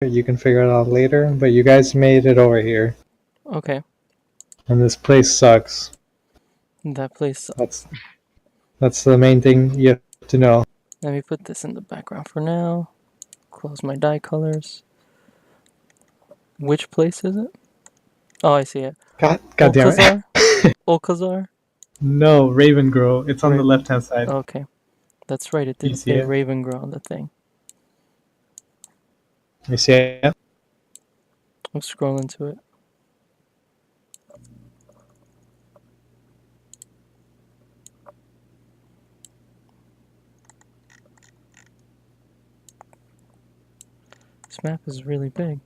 You can figure it out later, but you guys made it over here. Okay. And this place sucks. That place. That's the main thing you have to know. Let me put this in the background for now. Close my dye colors. Which place is it? Oh, I see it. God damn it. Okazar? No, Ravengrow. It's on the left-hand side. Okay. That's right, it You did see say it? Ravengrow on the thing. You see it? I'm scrolling to it. This map is really big.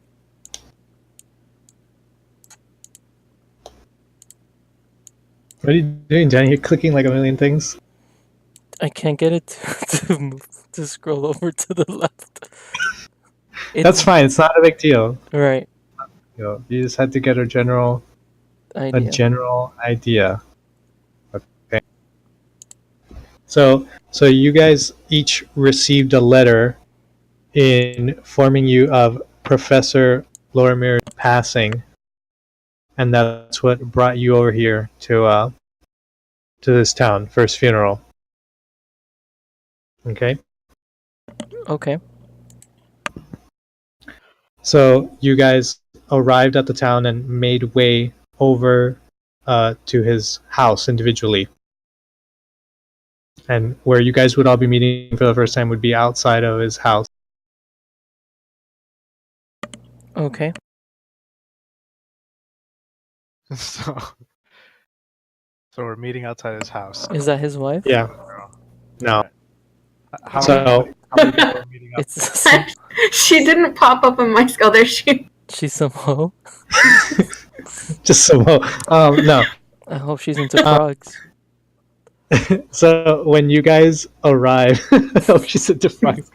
What are you doing, Johnny? You're clicking like a million things. I can't get it to move, to scroll over to the left. That's fine. It's not a big deal. Right. You just had to get a general idea. Okay. So you guys each received a letter informing you of Professor Lorimir's passing, and that's what brought you over here to this town for his funeral. Okay. Okay. So you guys arrived at the town and made way over to his house individually. And where you guys would all be meeting for the first time would be outside of his house. Okay. So we're meeting outside his house. Is that his wife? Yeah. No. How many people are meeting up? She didn't pop up in my skull. There she. She's some hoe. Just some hoe. No. I hope she's into frogs. So when you guys arrive, she's into frogs.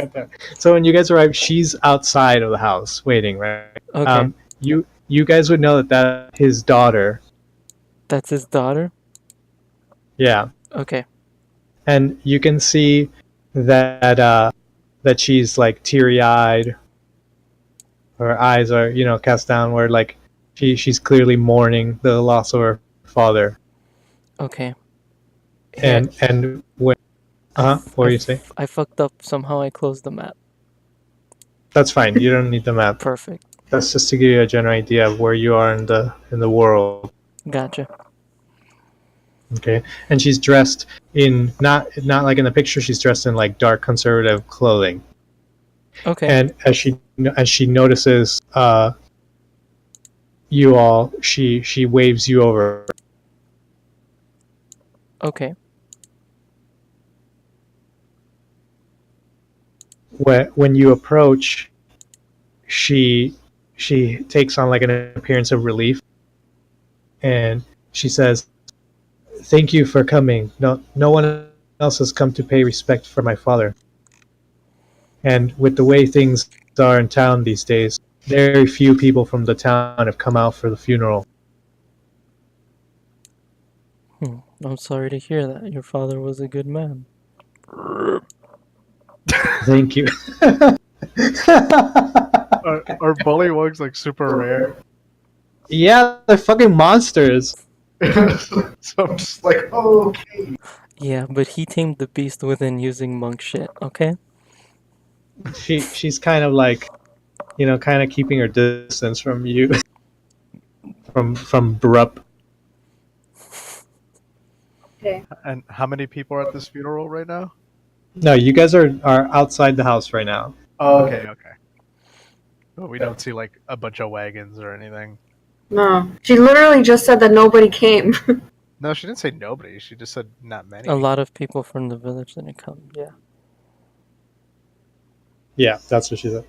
So when you guys arrive, she's outside of the house waiting, right? Okay. You guys would know that that's his daughter. That's his daughter? Yeah. Okay. And you can see that she's like teary-eyed. Her eyes are, cast downward, like she's clearly mourning the loss of her father. Okay. And what were you saying? I fucked up. Somehow I closed the map. That's fine. You don't need the map. Perfect. That's just to give you a general idea of where you are in the world. Gotcha. Okay. And she's dressed in not like in the picture. She's dressed in like dark conservative clothing. Okay. And as she notices you all, she waves you over. Okay. When you approach, she takes on like an appearance of relief, and she says, "Thank you for coming. No one else has come to pay respect for my father. And with the way things are in town these days, very few people from the town have come out for the funeral." I'm sorry to hear that. Your father was a good man. Thank you. Are bullywugs like super rare? Yeah, they're fucking monsters. So I'm just like, oh, okay. Yeah, but he tamed the beast within using monk shit, okay? She's kind of like, kind of keeping her distance from you. from Brup. Okay. And how many people are at this funeral right now? No, you guys are outside the house right now. Oh, okay. But we don't see like a bunch of wagons or anything. No, she literally just said that nobody came. No, she didn't say nobody. She just said not many. A lot of people from the village didn't come, yeah. Yeah, that's what she said.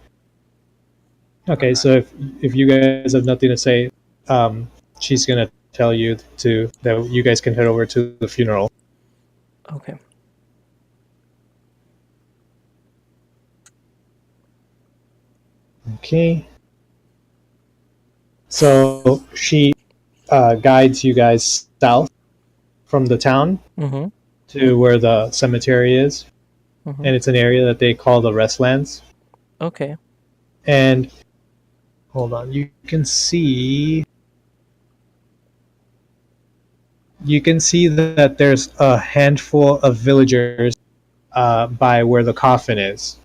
Okay, so if you guys have nothing to say, she's gonna tell you that you guys can head over to the funeral. Okay. Okay. So she guides you guys south from the town to where the cemetery is. And it's an area that they call the Restlands. Okay. And hold on. You can see that there's a handful of villagers by where the coffin is.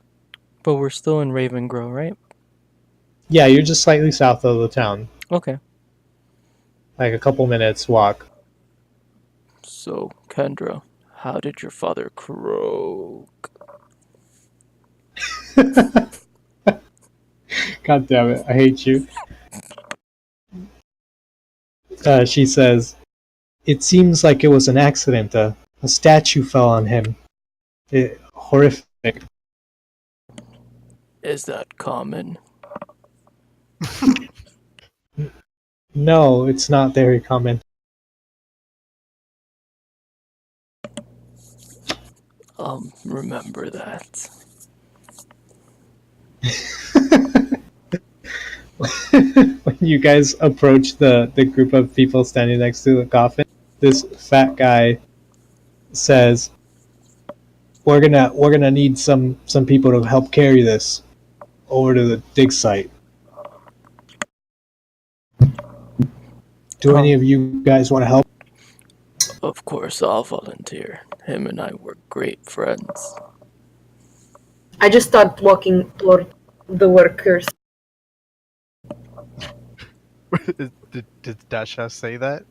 But we're still in Ravengrow, right? Yeah, you're just slightly south of the town, Okay. like a couple minutes walk. So, Kendra, how did your father croak? God damn it, I hate you. She says, "It seems like it was an accident. A statue fell on him. Horrific." Is that common? No, it's not very common. Remember that. When you guys approach the group of people standing next to the coffin, this fat guy says, we're gonna need some people to help carry this over to the dig site. Do any of you guys want to help?" Of course, I'll volunteer. Him and I were great friends. I just started walking toward the workers. Did Dasha say that?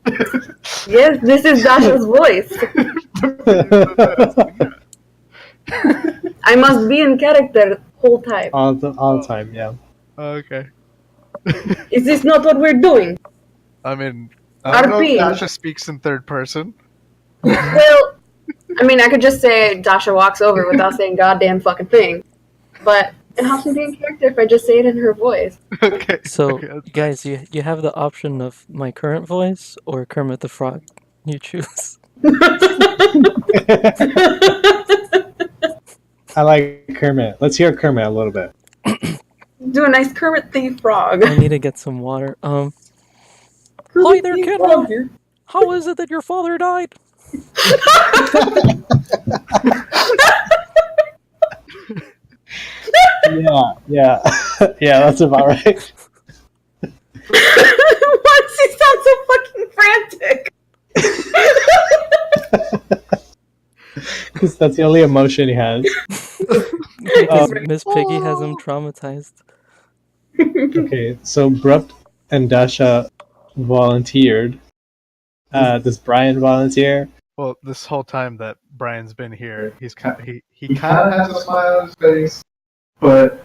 Yes, this is Dasha's voice. I must be in character whole time. all the time, yeah. Okay. Is this not what we're doing? I mean, I don't know if RP. Dasha speaks in third person. Well, I mean, I could just say Dasha walks over without saying goddamn fucking thing. But it helps me be in character if I just say it in her voice. Okay. So, okay, that's guys, you have the option of my current voice or Kermit the Frog. You choose. I like Kermit. Let's hear Kermit a little bit. Do a nice Kermit the Frog. I need to get some water. Hi there, the Kendra. Frog here. How is it that your father died? Yeah, yeah, that's about right. Why does he sound so fucking frantic? Because that's the only emotion he has. Because Miss Piggy has him traumatized. Okay, so Brupt and Dasha volunteered. Does Brian volunteer? Well, this whole time that Brian's been here, he kind of has a smile on his face, but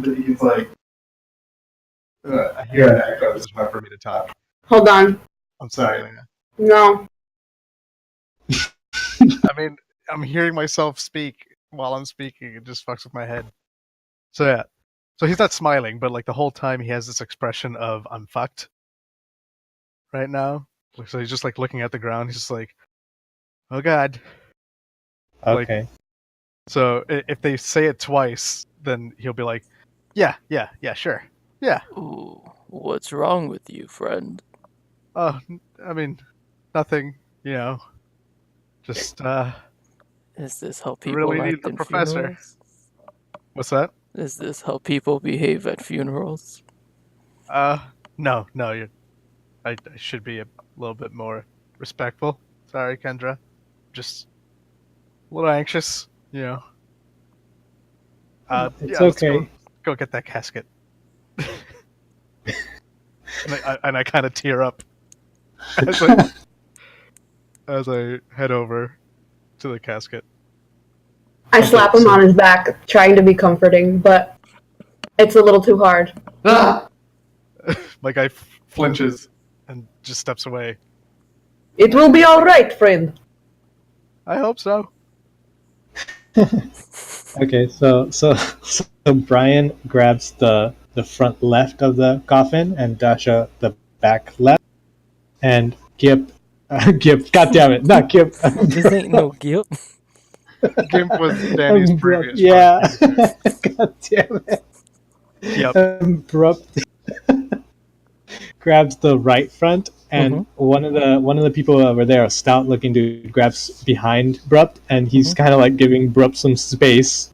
he's like, I hear an echo. It's hard for me to talk. Hold on. I'm sorry. No. I mean, I'm hearing myself speak while I'm speaking. It just fucks with my head. So yeah. So he's not smiling, but like the whole time he has this expression of I'm fucked right now. So he's just like looking at the ground. He's just like, oh god. Okay. So if they say it twice, then he'll be like, yeah, sure. Yeah. Ooh, what's wrong with you, friend? Oh, I mean, nothing, just, Is this how people really need act the in professor. funerals? What's that? Is this how people behave at funerals? No, I should be a little bit more respectful. Sorry, Kendra. Just a little anxious, It's let's okay. go get that casket. and I kind of tear up as I head over to the casket. I slap him on his back, trying to be comforting, but it's a little too hard. My guy flinches and just steps away. It will be alright, friend. I hope so. Okay, so Brian grabs the front left of the coffin and Dasha the back left, and Gip, God damn it, not Gip. This ain't no guilt. Gimp was Danny's previous. Yeah, God damn it. Yep. Brupt grabs the right front, and one of the people over there, a stout looking dude, grabs behind Brupt, and he's kind of like giving Brupt some space.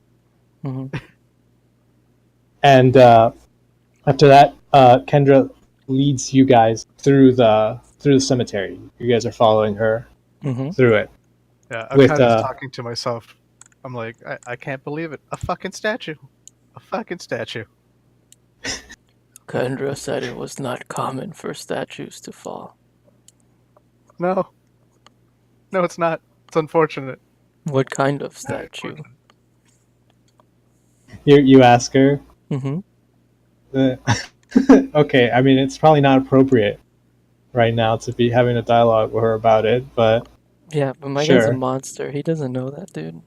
And after that, Kendra leads you guys through the cemetery. You guys are following her Mm-hmm. through it. Yeah, I'm With, kind of just talking to myself. I'm like, I can't believe it. A fucking statue. A fucking statue. Kendra said it was not common for statues to fall. No. No, it's not. It's unfortunate. What kind of Very statue? unfortunate. You ask her. Mm-hmm. Okay, I mean it's probably not appropriate right now to be having a dialogue with her about it, but Yeah, but my guy's a sure. monster. He doesn't know that, dude.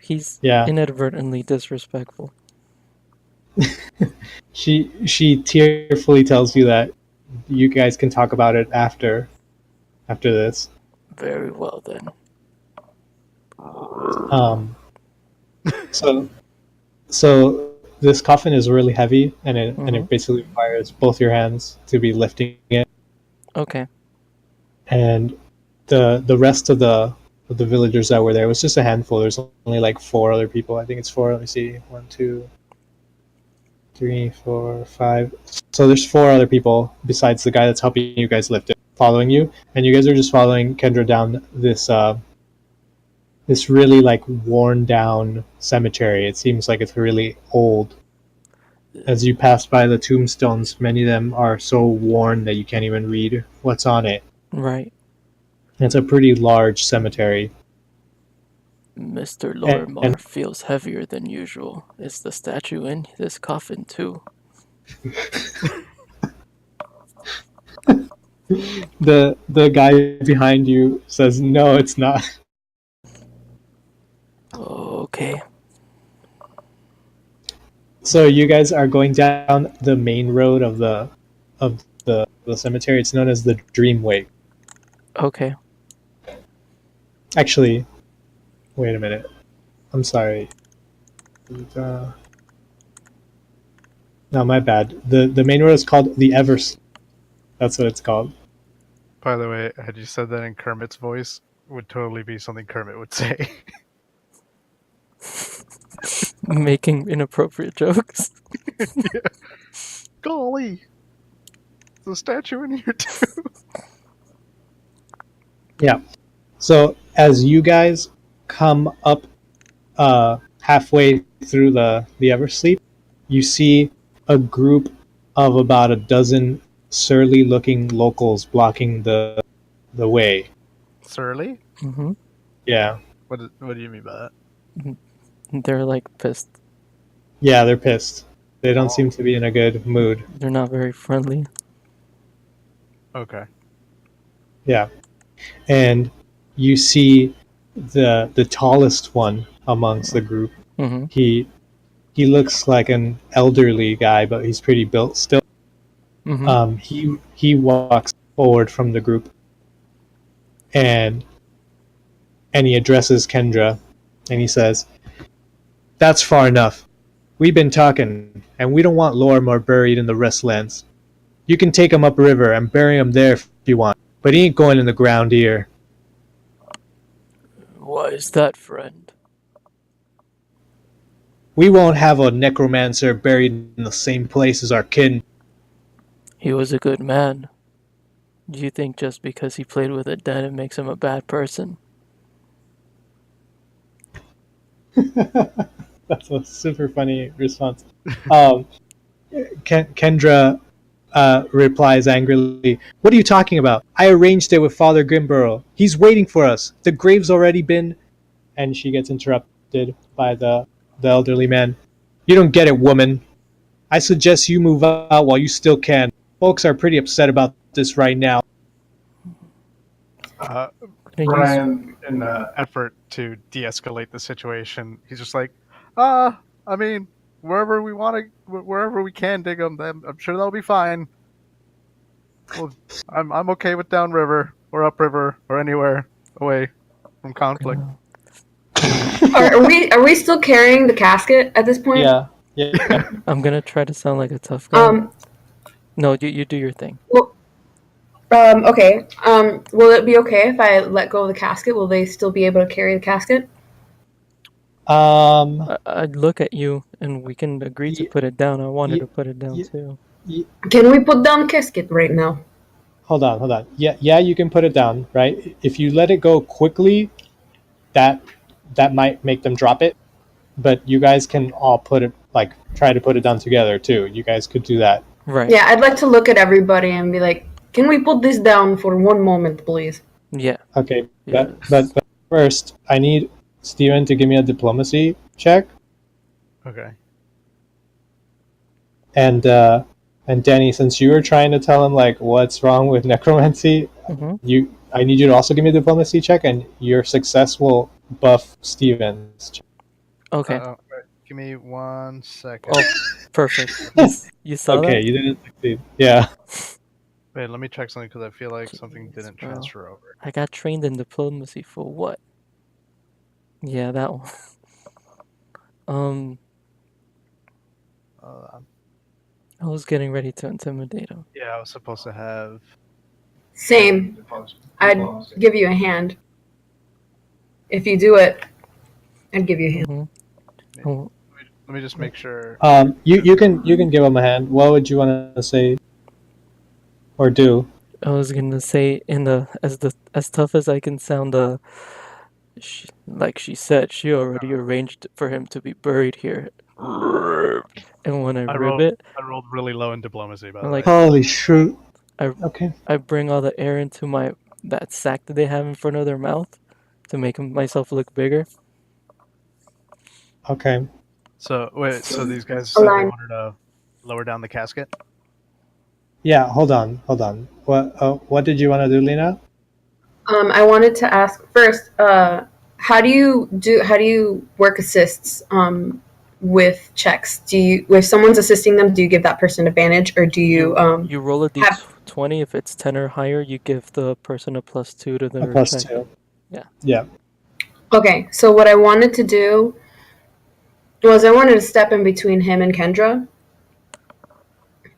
He's Yeah. inadvertently disrespectful. She tearfully tells you that you guys can talk about it after this. Very well then. So this coffin is really heavy, and Mm-hmm. it basically requires both your hands to be lifting it, Okay. and the rest of the villagers that were there was just a handful. There's only like 4 other people. I think it's 4. Let me see. 1, 2, 3, 4, 5. So there's 4 other people besides the guy that's helping you guys lift it, following you, and you guys are just following Kendra down this this really like worn down cemetery. It seems like it's really old. As you pass by the tombstones, many of them are so worn that you can't even read what's on it. Right. It's a pretty large cemetery. Mr. And- Lorrimar feels heavier than usual. Is the statue in this coffin too? The guy behind you says, "No, it's not." Okay. So you guys are going down the main road of the cemetery. It's known as the Dreamway. Okay. Actually, wait a minute. I'm sorry. No, my bad. The main road is called the Eversleep. That's what it's called. By the way, had you said that in Kermit's voice, would totally be something Kermit would say. Making inappropriate jokes. Yeah. Golly. There's a statue in here too. Yeah. So as you guys come up halfway through the Eversleep, you see a group of about a dozen surly-looking locals blocking the way. Surly? Mm-hmm. Yeah. What do you mean by that? They're like pissed. Yeah, they're pissed. They don't Oh. seem to be in a good mood. They're not very friendly. Okay. Yeah. And you see the tallest one amongst the group. Mm-hmm. He looks like an elderly guy, but he's pretty built still. Mm-hmm. He walks forward from the group, and he addresses Kendra, and he says, "That's far enough. We've been talking, and we don't want Lorrimar buried in the Restlands. You can take him upriver and bury him there if you want, but he ain't going in the ground here. Why is that, friend? We won't have a necromancer buried in the same place as our kin." He was a good man. Do you think just because he played with the dead it makes him a bad person? That's a super funny response. Kendra replies angrily, "What are you talking about? I arranged it with Father Grimburrow. He's waiting for us. The grave's already been..." And she gets interrupted by the elderly man. "You don't get it, woman. I suggest you move out while you still can. Folks are pretty upset about this right now." Brian, in an effort to de-escalate the situation, he's just like, I mean, wherever we can dig them, I'm sure that'll be fine. Well, I'm okay with downriver or upriver or anywhere away from conflict. Are we still carrying the casket at this point? Yeah. I'm gonna try to sound like a tough guy. No, you do your thing. Well, okay. Will it be okay if I let go of the casket? Will they still be able to carry the casket? I'd look at you and we can agree to put it down. I wanted to put it down too. Can we put down casket right now? Hold on. Yeah, you can put it down, right? If you let it go quickly, that might make them drop it. But you guys can all put it, like, try to put it down together too. You guys could do that. Right. Yeah, I'd like to look at everybody and be like, can we put this down for one moment, please? Yeah. Okay, Yes. but first, I need Steven to give me a diplomacy check, Okay. and Danny, since you were trying to tell him like what's wrong with necromancy, Mhm. I need you to also give me a diplomacy check, and your success will buff Steven's check. Okay. Wait, give me 1 second. Oh, perfect. You saw Okay, that? you didn't succeed. Yeah. Wait, let me check something because I feel like something Jeez, didn't bro. transfer over. I got trained in diplomacy for what? Yeah, that one. Uh, I was getting ready to intimidate him. yeah, I was supposed to have. Same. I'd give you a hand. If you do it, I'd give you a hand. Mm-hmm. Oh, Let me just make sure. You can give him a hand. What would you want to say or do? I was gonna say as tough as I can sound, like she said, she already arranged for him to be buried here. And when I rib it, I rolled really low in diplomacy, by the like way. Holy shoot! I Okay. I bring all the air into that sack that they have in front of their mouth to make myself look bigger. Okay. So wait, so these guys said they Align. wanted to lower down the casket. Yeah. Hold on. What did you want to do, Lena? I wanted to ask first, how do you work assists with checks? If someone's assisting them, do you give that person advantage, or do you You roll a have d20. If it's 10 or higher, you give the person a +2 to A their plus check. 2. Yeah. Yeah. Okay, so what I wanted to do was I wanted to step in between him and Kendra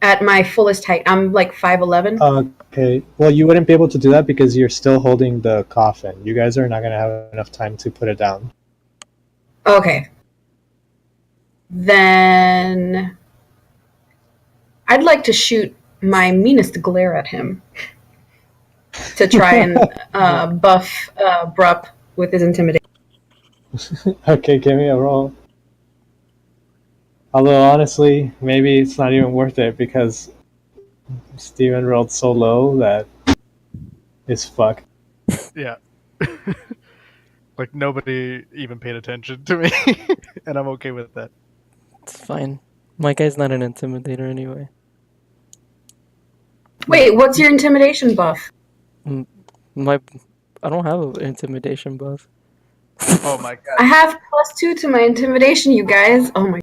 at my fullest height. I'm like 5'11". Okay. Well, you wouldn't be able to do that because you're still holding the coffin. You guys are not going to have enough time to put it down. Okay. Then I'd like to shoot my meanest glare at him to try and buff Brup with his intimidation. Okay, give me a roll. Although, honestly, maybe it's not even worth it because Steven rolled so low that it's fucked. Yeah. Like nobody even paid attention to me, and I'm okay with that. It's fine. My guy's not an intimidator anyway. Wait, what's your intimidation buff? I don't have an intimidation buff. Oh my god. I have +2 to my intimidation, you guys. Oh my.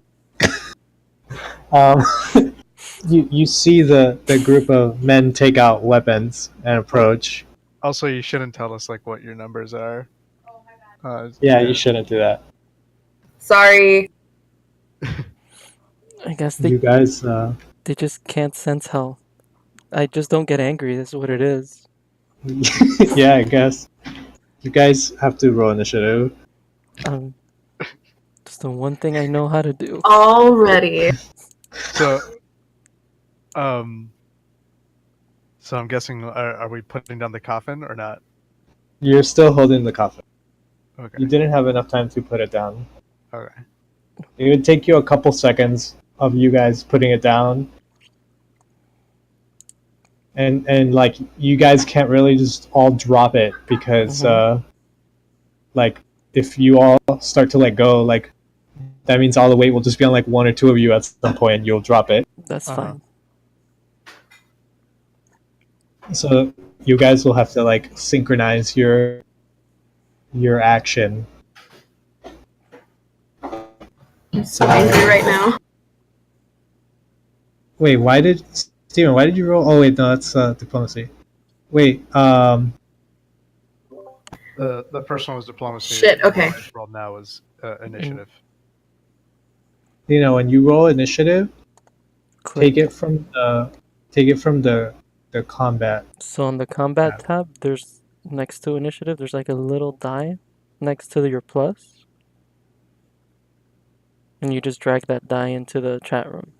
You see the group of men take out weapons and approach. Also, you shouldn't tell us like what your numbers are. Yeah, you shouldn't do that. Sorry. I guess You guys, they just can't sense how. I just don't get angry. That's what it is. yeah, I guess. You guys have to roll initiative. Just the one thing I know how to do. Already. So, so I'm guessing, are we putting down the coffin or not? You're still holding the coffin. Okay. You didn't have enough time to put it down. Okay. It would take you a couple seconds of you guys putting it down. And like you guys can't really just all drop it because like if you all start to let go, like that means all the weight will just be on like one or two of you at some point and you'll drop it. That's fine. So you guys will have to like synchronize your action. I'm so angry right now. Wait, Steven, why did you roll? Oh wait, no, that's diplomacy. Wait, The first one was diplomacy. Shit, okay. The one I just rolled now was initiative. you know, when you roll initiative, Click. take it from the combat. So on the combat tab, there's next to initiative, there's like a little die next to your plus. And you just drag that die into the chat room.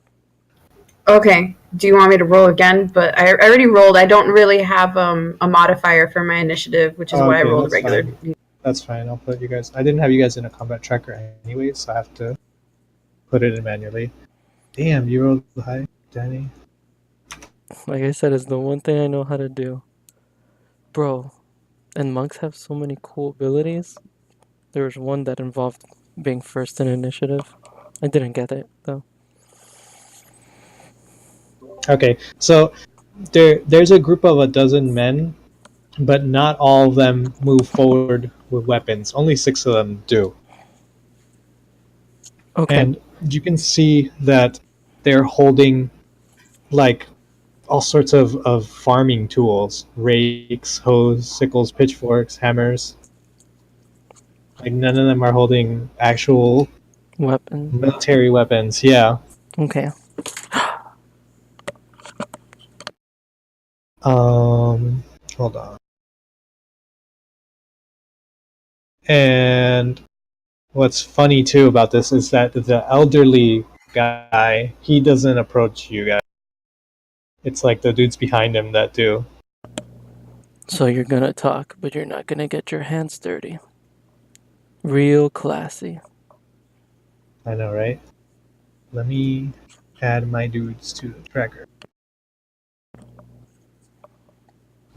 Okay. Do you want me to roll again? But I already rolled. I don't really have a modifier for my initiative, which is why I Okay, rolled a that's regular. fine. That's fine. I'll put you guys. I didn't have you guys in a combat tracker anyway, so I have to put it in manually. Damn, you rolled high, Danny. Like I said, it's the one thing I know how to do. Bro, and monks have so many cool abilities. There was one that involved being first in initiative. I didn't get it, though. Okay, so there's a group of 12 men, but not all of them move forward with weapons. Only 6 of them do. Okay. And you can see that they're holding like all sorts of farming tools: rakes, hoes, sickles, pitchforks, hammers. Like none of them are holding actual Weapon. military weapons. Yeah. Okay. Hold on. And what's funny too about this is that the elderly guy, he doesn't approach you guys. It's like the dudes behind him that do. So you're gonna talk, but you're not gonna get your hands dirty. Real classy. I know, right? Let me add my dudes to the tracker.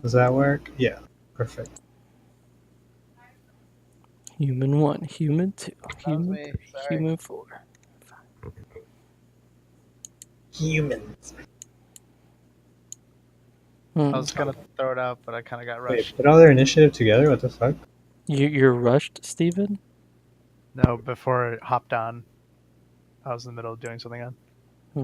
Does that work? Yeah, perfect. Human 1, human 2, human me. 3, Sorry. human 4. Humans. I was gonna throw it out, but I kind of got Wait, rushed. put all their initiative together? What the fuck? You're rushed, Steven? No, before it hopped on, I was in the middle of doing something on.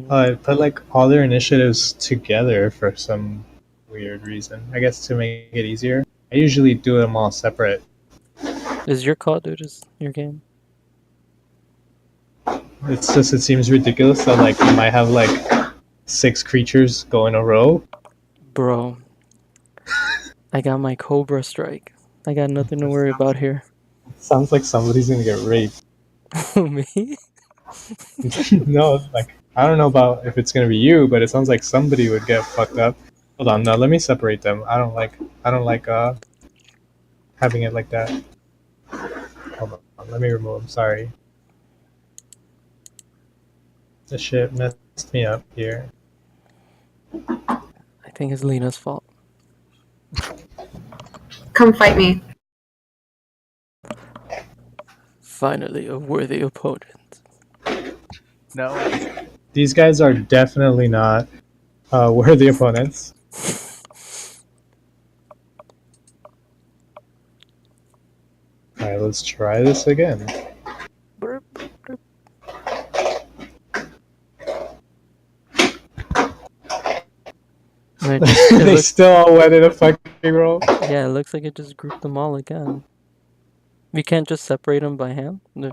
I put like all their initiatives together for some weird reason. I guess to make it easier. I usually do them all separate. Is your call, dude? Is your game? It's just it seems ridiculous that like you might have like 6 creatures go in a row. Bro, I got my Cobra Strike. I got nothing to worry about here. Sounds like somebody's gonna get raped. Me? No, like I don't know about if it's gonna be you, but it sounds like somebody would get fucked up. Hold on, no, let me separate them. I don't like having it like that. Hold on, let me remove them. Sorry. This shit messed me up here. I think it's Lena's fault. Come fight me. Finally, a worthy opponent. No, These guys are definitely not worthy opponents. Alright, let's try this again. Burp, burp. And They still all went in a fucking roll. yeah, it looks like it just grouped them all again. We can't just separate them by hand? No.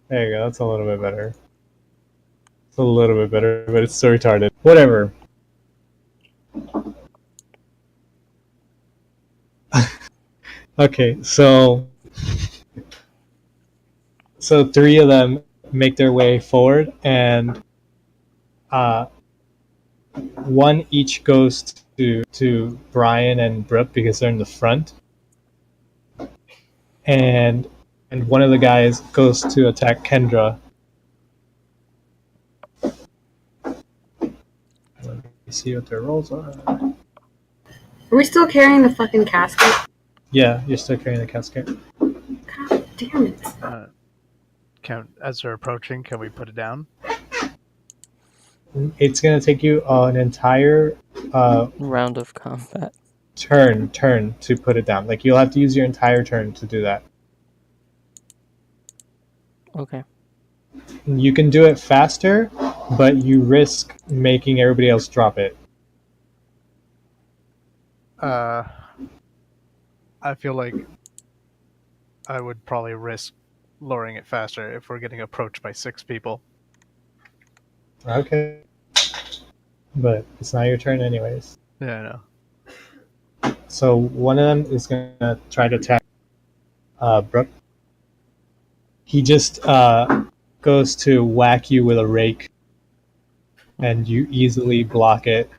There you go, that's a little bit better. It's a little bit better, but it's still retarded. Whatever. Okay, so 3 of them make their way forward, and one each goes to Brian and Brooke because they're in the front, and one of the guys goes to attack Kendra. Let me see what their rolls are. Are we still carrying the fucking casket? Yeah, you're still carrying the casket. God damn it. as they're approaching, can we put it down? It's gonna take you an entire Round of combat. turn to put it down. Like you'll have to use your entire turn to do that. Okay. You can do it faster, but you risk making everybody else drop it. I feel like I would probably risk lowering it faster if we're getting approached by 6 people. Okay. But it's not your turn anyways. Yeah, I know. So one of them is gonna try to attack Brooke. He just goes to whack you with a rake. and you easily block it.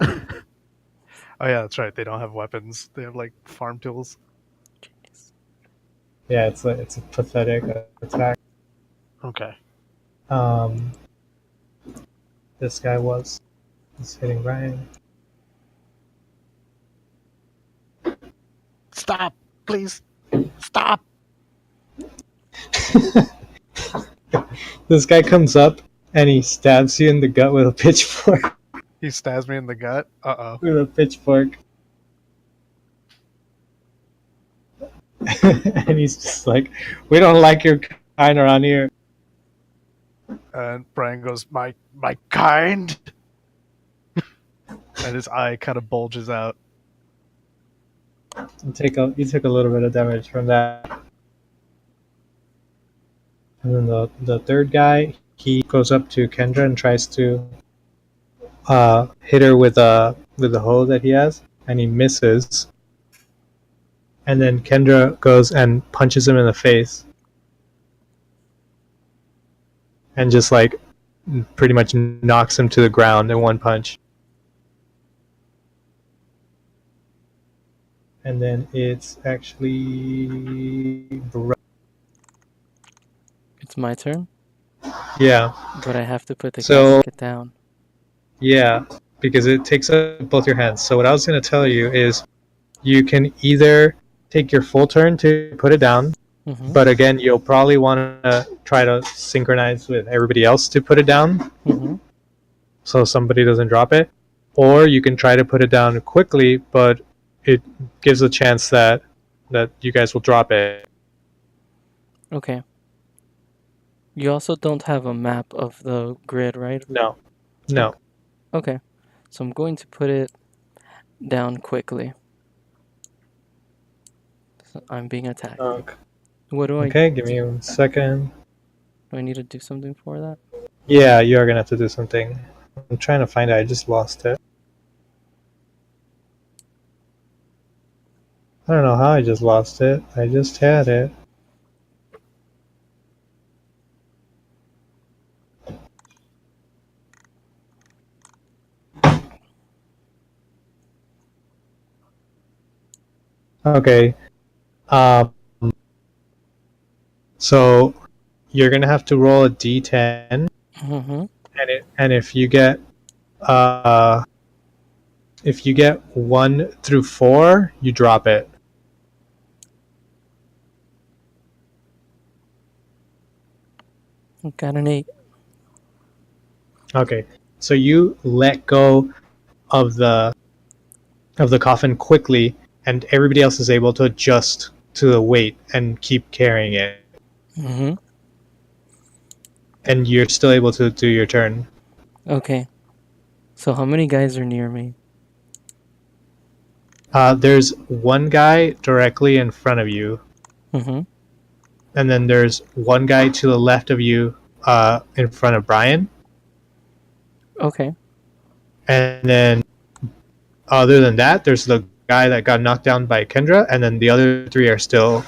Oh yeah, that's right. They don't have weapons. They have like farm tools. Genius. Yeah, it's a pathetic attack. Okay. This guy was hitting Ryan. Stop, please. Stop. This guy comes up and he stabs you in the gut with a pitchfork. He stabs me in the gut. With a pitchfork. And he's just like, we don't like your kind around here. And Brian goes, my kind. And his eye kind of bulges out. You took a little bit of damage from that. And then the third guy, he goes up to Kendra and tries to hit her with the hoe that he has, and he misses. And then Kendra goes and punches him in the face, and just like pretty much knocks him to the ground in one punch. And then it's actually It's my turn, yeah. but I have to put the So- casket down. Yeah, because it takes up both your hands. So what I was going to tell you is you can either take your full turn to put it down, Mm-hmm. but again, you'll probably want to try to synchronize with everybody else to put it down Mm-hmm. so somebody doesn't drop it. Or you can try to put it down quickly, but it gives a chance that you guys will drop it. Okay. You also don't have a map of the grid, right? No. Okay. So I'm going to put it down quickly. So I'm being attacked. What do Okay, give me 1 second. I need to do something for that? Yeah, you are going to have to do something. I'm trying to find it. I just lost it. I don't know how I just lost it. I just had it. Okay. So you're gonna have to roll a d10, Mm-hmm. and if you get 1 through 4, you drop it. Got an 8. Okay. So you let go of the coffin quickly, and everybody else is able to adjust to the weight and keep carrying it. Mm-hmm. And you're still able to do your turn. Okay. So how many guys are near me? There's one guy directly in front of you, Mm-hmm. and then there's one guy to the left of you in front of Brian. Okay. And then other than that, there's the guy that got knocked down by Kendra, and then the other 3 are still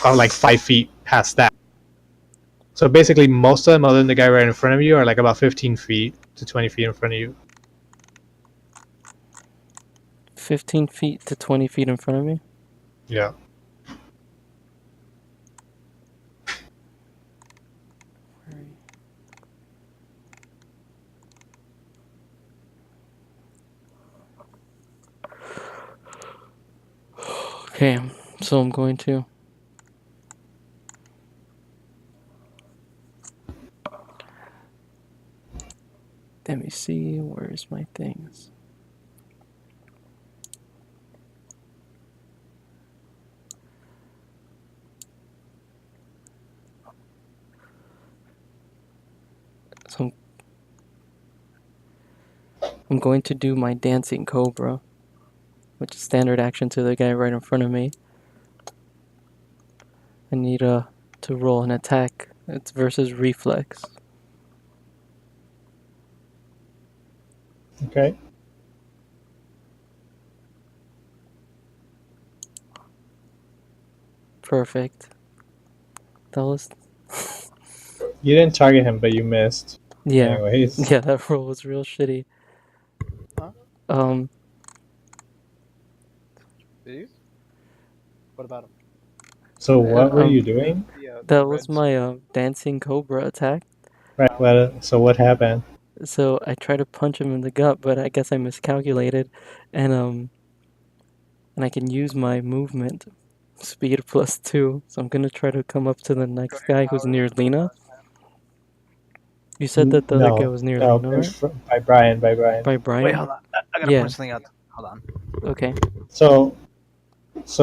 like 5 feet past that. So basically, most of them, other than the guy right in front of you, are like about 15 feet to 20 feet in front of you. 15 feet to 20 feet in front of me? Yeah. Okay, so I'm going to... Let me see, where's my things? So I'm going to do my dancing cobra, which is standard action to the guy right in front of me. I need to roll an attack. It's versus reflex. Okay. Perfect. That was... You didn't target him, but you missed. Yeah. Anyways. Yeah, that roll was real shitty. Huh? These? What about them? So what were you Um, doing? that The was reds? my dancing cobra attack. Right. So what happened? So I tried to punch him in the gut, but I guess I miscalculated, and I can use my movement speed +2. So I'm gonna try to come up to the next guy who's near Lena. You said that the other guy No. was near No. Lena, It was right? by Brian. By Brian. By Wait, Brian? hold on. I gotta Yeah. point something out. Hold on. Okay. So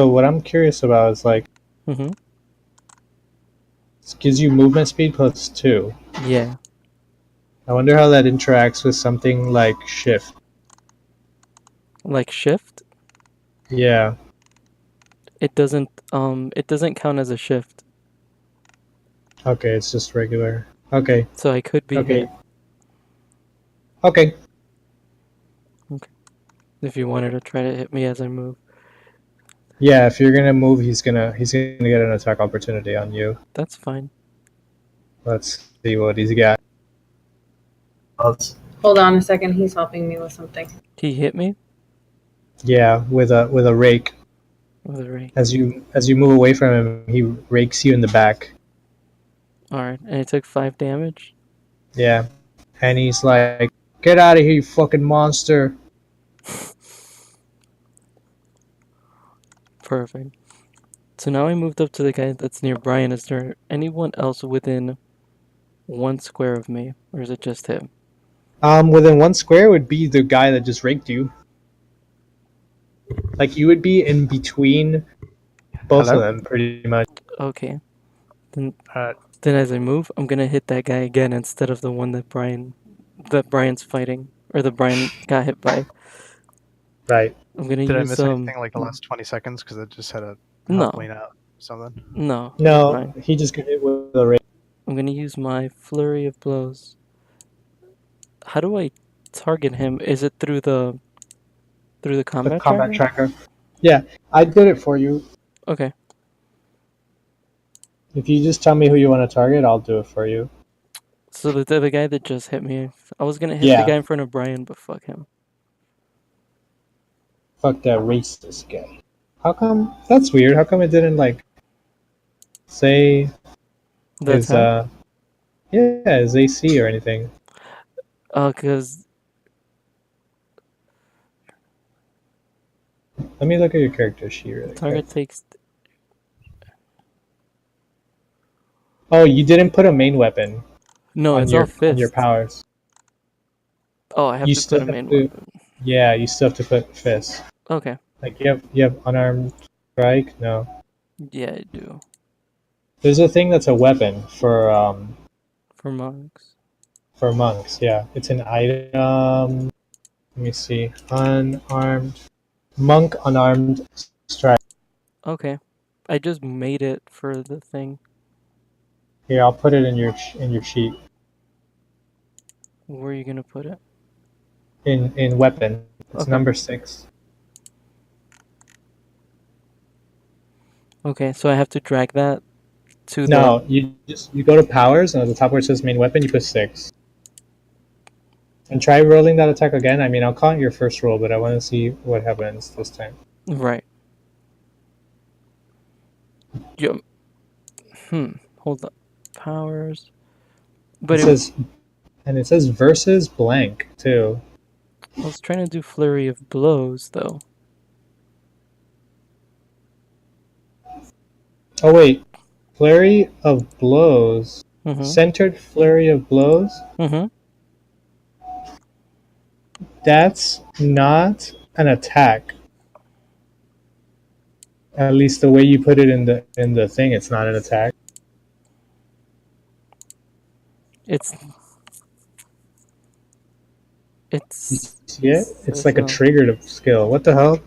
what I'm curious about is like Mm-hmm. it gives you movement speed +2. Yeah. I wonder how that interacts with something like shift. Like shift? Yeah. It doesn't count as a shift. Okay. It's just regular. Okay. So I could be Okay. hit. Okay. If you wanted to try to hit me as I move. Yeah. If you're gonna move, he's gonna get an attack opportunity on you. That's fine. Let's see what he's got. Hold on a second. He's helping me with something. He hit me Yeah, with a rake. with a ray. As you move away from him, he rakes you in the back. Alright, and he took 5 damage. Yeah, and he's like, "Get out of here, you fucking monster!" Perfect. So now I moved up to the guy that's near Brian. Is there anyone else within 1 square of me, or is it just him? Within 1 square would be the guy that just raked you. Like you would be in between both Hello? of them, pretty much. Okay. Then Uh, then as I move, I'm gonna hit that guy again instead of the one that Brian's fighting, or that Brian got hit by. Right. I'm gonna did I use miss anything like the last 20 seconds? Because I just had to no, help Lena out or something. no, you're No, fine. he just got hit with a rake. I'm gonna use my flurry of blows. How do I target him? Is it through the The combat combat tracker? tracker. Yeah, I did it for you. Okay. If you just tell me who you want to target, I'll do it for you. So the guy that just hit me, I was gonna hit the Yeah. guy in front of Brian, but fuck him. Fuck that racist guy. How come? That's weird. How come it didn't like say That's his how. his AC or anything? Cause Let me look at your character sheet really quick. target takes. Oh, you didn't put a main weapon No, on it's all on your fists. powers. Oh, I have You to still put a have main to. weapon. Yeah, you still have to put fists. Okay. Like you have unarmed strike. No, Yeah, I do. there's a thing that's a weapon For monks. for monks. Yeah, it's an item. Let me see. Unarmed monk unarmed strike. Okay. I just made it for the thing. Here, I'll put it in your sheet. Where are you gonna put it? In weapon. It's Okay. number 6. Okay, so I have to drag that to No, you go to powers and at the top where it says main weapon, you put 6. And try rolling that attack again. I mean, I'll call it your first roll, but I want to see what happens this time. Right. Yo. Hold up. Powers. But It says versus blank too. I was trying to do flurry of blows though. Oh wait, flurry of blows. Mm-hmm. Centered flurry of blows. Mm-hmm. That's not an attack. At least the way you put it in the thing, it's not an attack. It's Yeah, it's like a triggered skill. What the hell?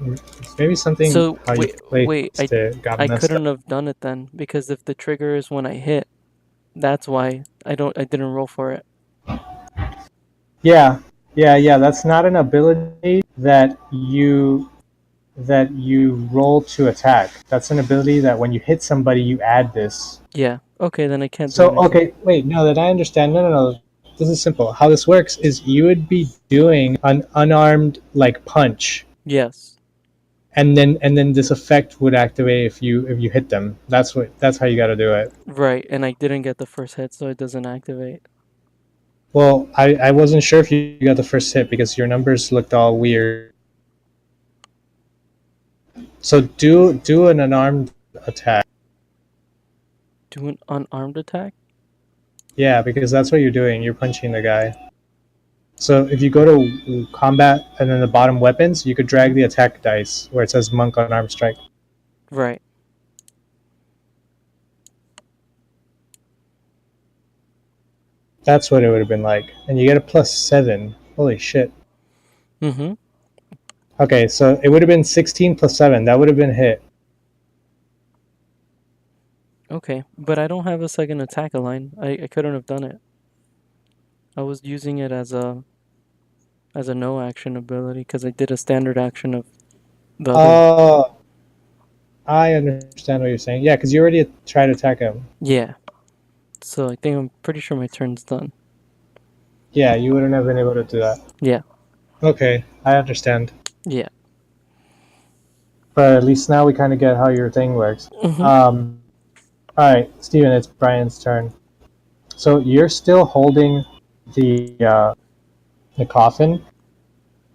Maybe something So how you wait, placed it got I messed couldn't up. have done it then because if the trigger is when I hit, that's why I didn't roll for it. Yeah. That's not an ability that you roll to attack. That's an ability that when you hit somebody, you add this. Yeah. Okay, then I can't do So anything. okay, wait, no, that I understand. No. This is simple. How this works is you would be doing an unarmed like punch, Yes. and then this effect would activate if you hit them. That's how you got to do it. Right, and I didn't get the first hit, so it doesn't activate. Well, I wasn't sure if you got the first hit because your numbers looked all weird. So do an unarmed attack. Do an unarmed attack? Yeah, because that's what you're doing. You're punching the guy. So if you go to combat and then the bottom weapons, you could drag the attack dice where it says monk unarmed strike. Right. That's what it would have been like. And you get a +7. Holy shit. Mm-hmm. Okay, so it would have been 16 + 7. That would have been hit. Okay, but I don't have a second attack line. I couldn't have done it. I was using it as a no action ability because I did a standard action of the other. Oh, I understand what you're saying. Yeah, because you already tried to attack him. Yeah. So I think I'm pretty sure my turn's done. Yeah, you wouldn't have been able to do that. Yeah. Okay, I understand. Yeah. But at least now we kind of get how your thing works. Mm-hmm. All right, Steven, it's Brian's turn. So you're still holding the coffin.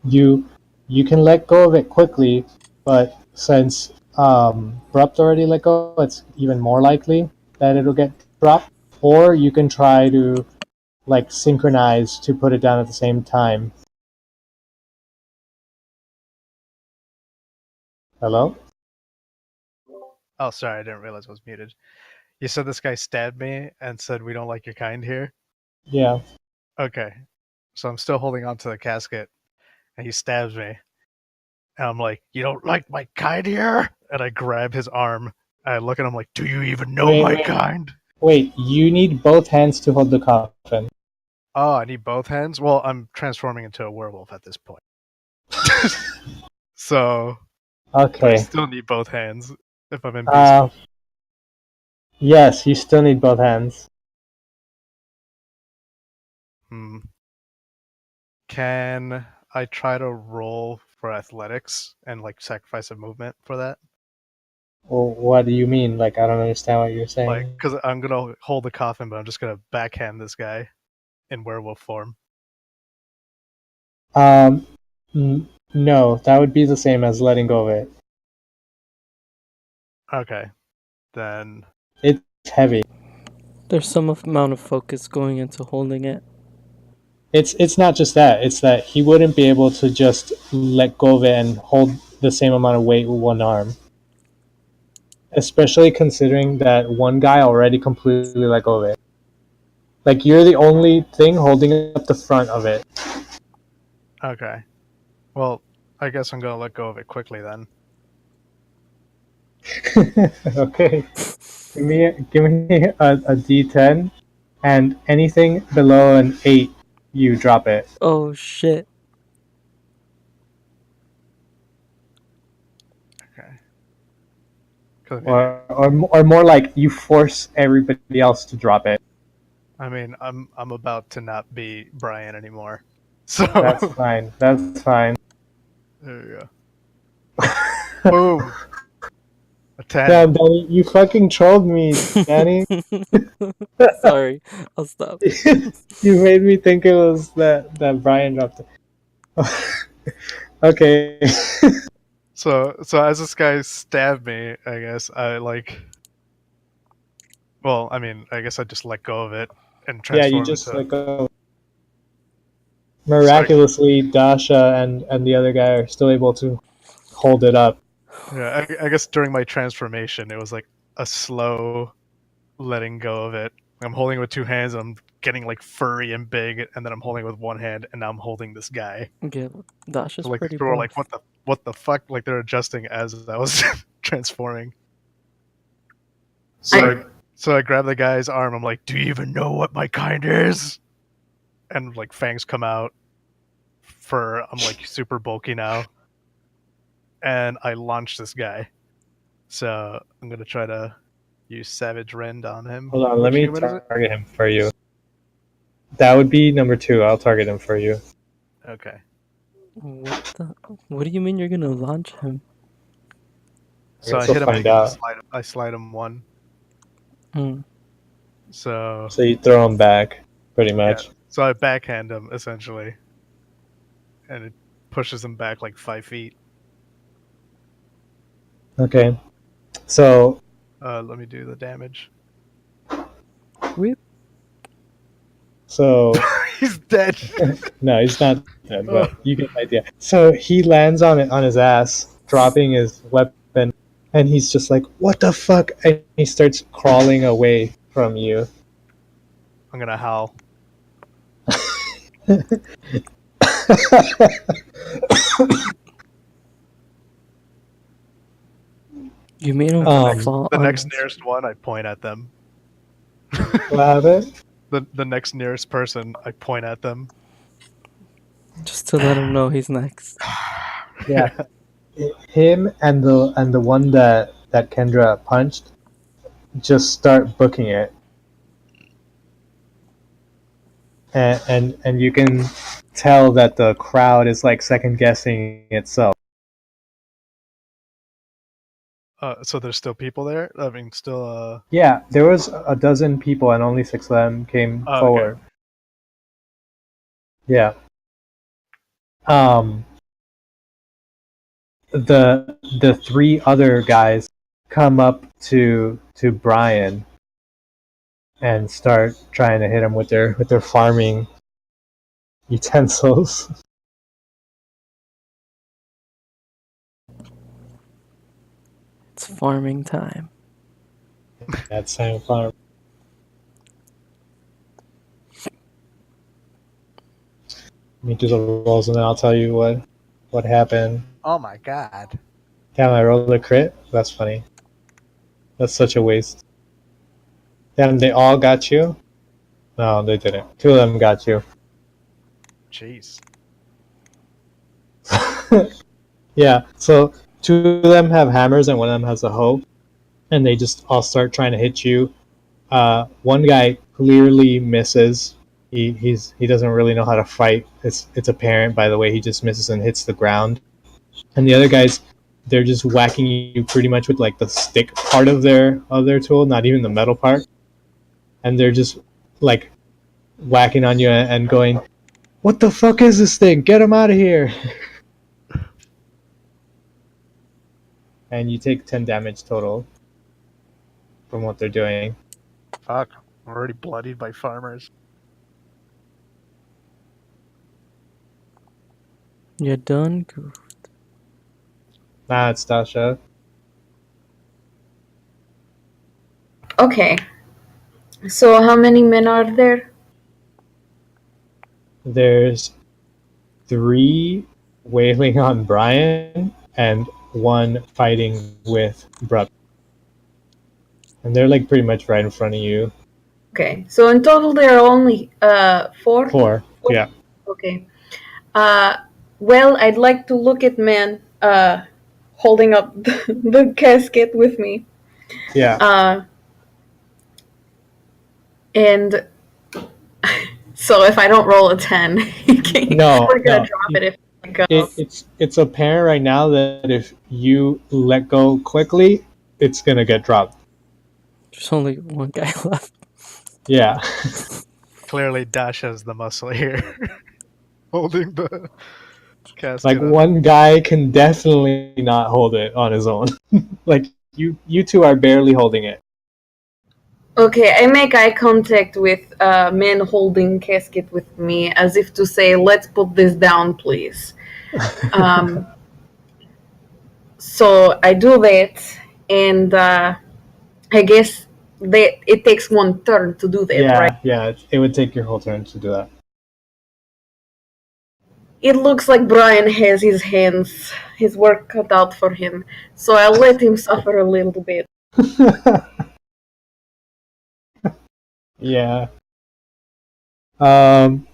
You can let go of it quickly, but since Abrupt already let go, it's even more likely that it'll get dropped. Or you can try to like synchronize to put it down at the same time. Hello? Oh, sorry, I didn't realize I was muted. You said this guy stabbed me and said we don't like your kind here? Yeah. Okay. So I'm still holding on to the casket, and he stabs me. And I'm like, you don't like my kind here? And I grab his arm. I look at him like, do you even know my kind? Wait, you need both hands to hold the coffin. Oh, I need both hands? Well, I'm transforming into a werewolf at this point. So, but I Okay. still need both hands if I'm in beast. Yes, you still need both hands. Can I try to roll for athletics and like sacrifice a movement for that? Well, what do you mean? Like, I don't understand what you're saying. Like, because I'm gonna hold the coffin, but I'm just gonna backhand this guy in werewolf form. No, that would be the same as letting go of it. Okay, then It's heavy. There's some amount of focus going into holding it. It's not just that. It's that he wouldn't be able to just let go of it and hold the same amount of weight with one arm. Especially considering that one guy already completely let go of it. Like, you're the only thing holding up the front of it. okay. Well, I guess I'm gonna let go of it quickly then. Okay. Give me a D10, and anything below an 8, you drop it. Oh shit. Okay. 'Cause, Or more like you force everybody else to drop it. I mean, I'm about to not be Brian anymore. So That's fine. That's fine. there you go. Boom. A 10. Damn, Danny, you fucking trolled me, Danny. Sorry, I'll stop. You made me think it was that Brian dropped it. Okay. So as this guy stabbed me, I guess I like. Well, I mean, I guess I just let go of it and Yeah, you transform just into. let go. Miraculously, Dasha and the other guy are still able to hold it up. Yeah, I guess during my transformation, it was like a slow letting go of it. I'm holding it with two hands, and I'm getting like furry and big, and then I'm holding it with one hand, and now I'm holding this guy. Yeah, Dasha's So like pretty people were like, buff. what the fuck? Like they're adjusting as I was transforming. So I grab the guy's arm. I'm like, do you even know what my kind is? And like fangs come out. I'm like super bulky now, and I launch this guy. So I'm gonna try to use Savage Rend on him. Hold on, let Which me human is it? target him for you. That would be number 2. I'll target him for you. Okay. What do you mean you're gonna launch him? So I guess we'll hit him and find I get to out. slide him. I slide him 1. Hmm. So So you throw him back, pretty much. so I backhand him essentially, and it pushes him back like 5 feet. Okay. So Let me do the damage. Whip. so He's dead. no, he's not dead, but you get the idea. So he lands on it on his ass, dropping his weapon, and he's just like, "What the fuck?" And he starts crawling away from you. I'm gonna howl. You made him fall. The on next his- nearest one, I point at them. What happened? The next nearest person, I point at them. Just to let him know he's next. Yeah. Him and the one that Kendra punched just start booking it, and you can tell that the crowd is like second guessing itself. So there's still people there. I mean, still. Yeah, there was a dozen people and only 6 of them came Oh, okay. forward. Yeah. The 3 other guys come up to Brian and start trying to hit him with their farming utensils. It's farming time. That's time farm. Let me do the rolls and then I'll tell you what happened. Oh my god. Damn, I rolled a crit? That's funny. That's such a waste. Damn, they all got you? No, they didn't. 2 of them got you. Jeez. Yeah, so 2 of them have hammers and 1 of them has a hoe. And they just all start trying to hit you. One guy clearly misses. He doesn't really know how to fight. It's apparent by the way he just misses and hits the ground. And the other guys, they're just whacking you pretty much with like the stick part of their tool, not even the metal part. And they're just like whacking on you and going, "What the fuck is this thing? Get him out of here!" And you take 10 damage total from what they're doing. Fuck. I'm already bloodied by farmers. You done? Nah, it's Dasha. Okay. So how many men are there? There's 3 wailing on Brian and 1 fighting with Brooke. And they're like pretty much right in front of you. Okay. So in total there are only 4? 4. Yeah. Okay. Well, I'd like to look at man holding up the casket with me. Yeah. And so if I don't roll a 10, No, we're gonna no. drop it if it goes. It's apparent right now that if you let go quickly, it's gonna get dropped. There's only 1 guy left. Yeah. Clearly, Dasha's the muscle here, holding the casket. Like up. 1 guy can definitely not hold it on his own. Like you 2 are barely holding it. Okay, I make eye contact with man holding casket with me as if to say, let's put this down, please. So I do that, and I guess it takes 1 turn to do that, Yeah, right? yeah. It would take your whole turn to do that. It looks like Brian has his work cut out for him, so I'll let him suffer a little bit. Yeah. Denny,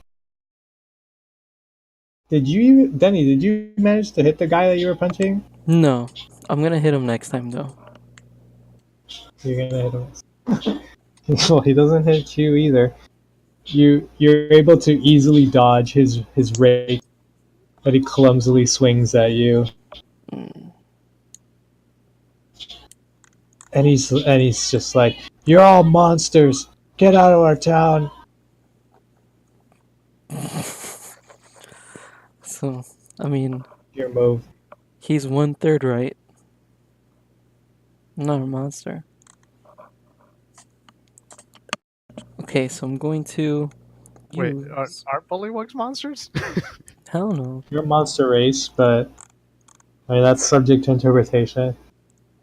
did you manage to hit the guy that you were punching? No, I'm gonna hit him next time though. You're gonna hit him. Well, he doesn't hit you either. you're able to easily dodge his rake that he clumsily swings at you, Mm. and he's just like, "You're all monsters. Get out of our town." So, I mean, Your move. he's 1/3 right. Not a monster. Okay, so I'm going to Wait, use. aren't bullywugs monsters? Hell no. You're a monster race, but I mean that's subject to interpretation.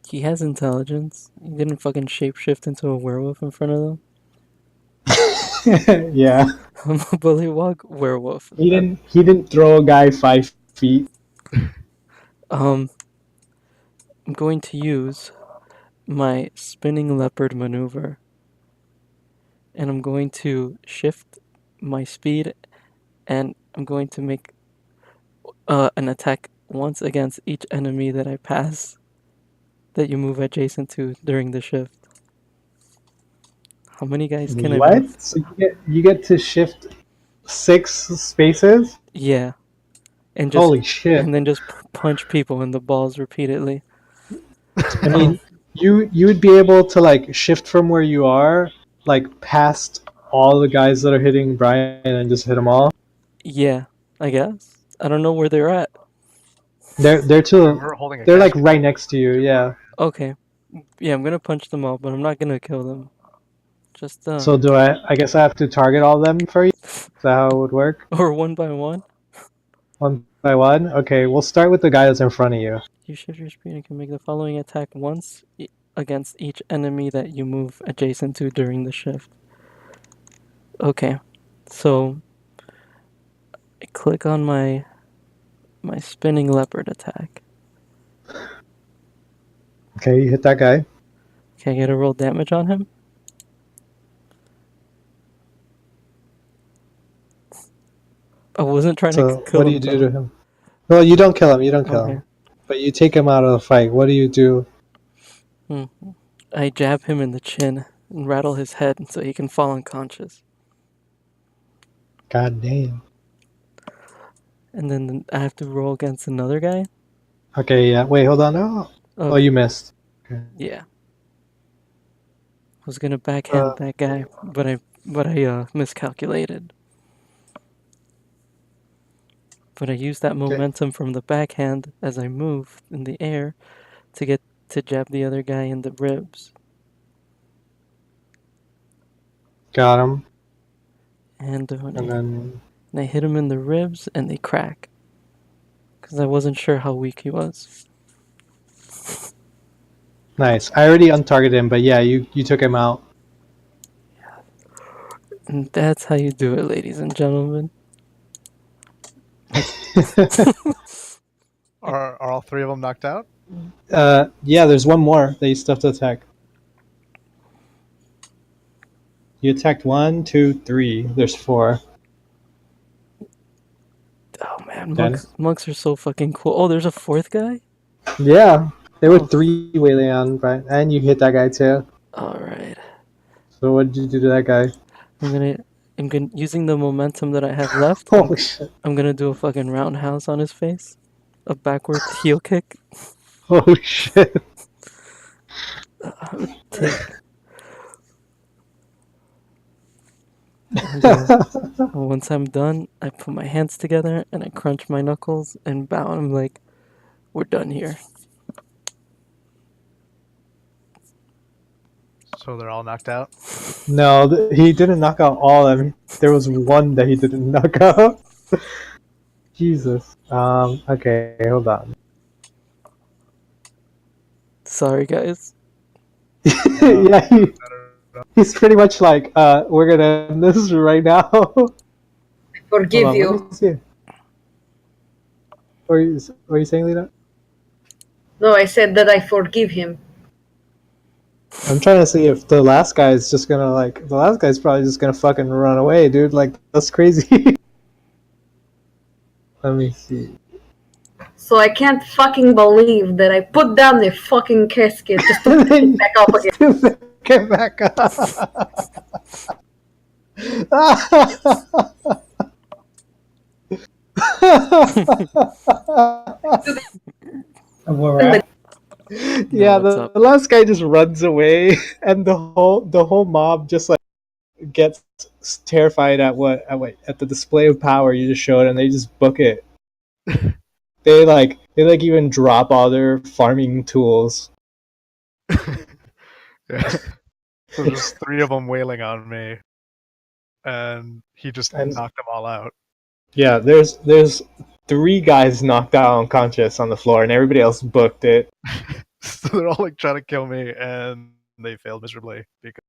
He has intelligence. He didn't fucking shapeshift into a werewolf in front of them. Yeah, I'm a bullywug werewolf. he didn't throw a guy 5 feet. I'm going to use my spinning leopard maneuver, and I'm going to shift my speed, and I'm going to make an attack once against each enemy that I pass that you move adjacent to during the shift. How many guys can I move? What? So you get to shift 6 spaces? Yeah, and Holy shit! then just punch people in the balls repeatedly. I mean, you would be able to like shift from where you are, like past all the guys that are hitting Brian, and just hit them all. Yeah, I guess. I don't know where they're at. They're to We're holding a they're like casket. right next to you. Yeah. Okay. Yeah, I'm gonna punch them all, but I'm not gonna kill them. Just So do I? I guess I have to target all of them for you. Is that how it would work? or one by one. One by one. Okay, we'll start with the guy that's in front of you. You shift your speed and can make the following attack once against each enemy that you move adjacent to during the shift. Okay, so I click on my spinning leopard attack. Okay, you hit that guy. Can I get a roll damage on him? I wasn't trying So to kill what do him you do though. to him? Well, you don't kill him. You don't kill Okay. him. But you take him out of the fight. What do you do? I jab him in the chin and rattle his head so he can fall unconscious. God damn. And then I have to roll against another guy. Okay, yeah. Wait, hold on. Oh, you missed. Okay. Yeah. I was gonna backhand that guy, but I miscalculated. But I used that momentum from the backhand as I moved in the air to get to jab the other guy in the ribs. Got him. And then I hit him in the ribs and they crack. Because I wasn't sure how weak he was. nice. I already untargeted him, but yeah, you took him out. And that's how you do it, ladies and gentlemen. Are all three of them knocked out? Yeah, there's one more that you still have to attack. You attacked 1, 2, 3. There's 4. Oh man, monks are so fucking cool. Oh, there's a fourth guy? Yeah, there were 3 wailing on Brian, and you hit that guy too. Alright. So what did you do to that guy? I'm gonna using the momentum that I have left. Holy shit! I'm gonna do a fucking roundhouse on his face. A backward heel kick. Oh shit! Once I'm done, I put my hands together and I crunch my knuckles and bow. And I'm like, we're done here. So they're all knocked out? No, he didn't knock out all of them. There was one that he didn't knock out. Jesus. Okay, hold on. Sorry, guys. Yeah, he's pretty much like, we're gonna end this right now. Forgive Hold on, you. let me see. What are you saying, Lena? No, I said that I forgive him. I'm trying to see if the last guy is just gonna the last guy's probably just gonna fucking run away, dude. Like, that's crazy. Let me see. So I can't fucking believe that I put down the fucking casket just to pick it back up again. Get back up. Of where we're at? Yeah, what's the up? last guy just runs away, and the whole mob just like gets terrified at the display of power you just showed, and they just book it. They even drop all their farming tools. Yeah. So there's 3 of them wailing on me, and he just And knocked them all out. yeah, there's 3 guys knocked out unconscious on the floor, and everybody else booked it. So they're all like trying to kill me, and they failed miserably because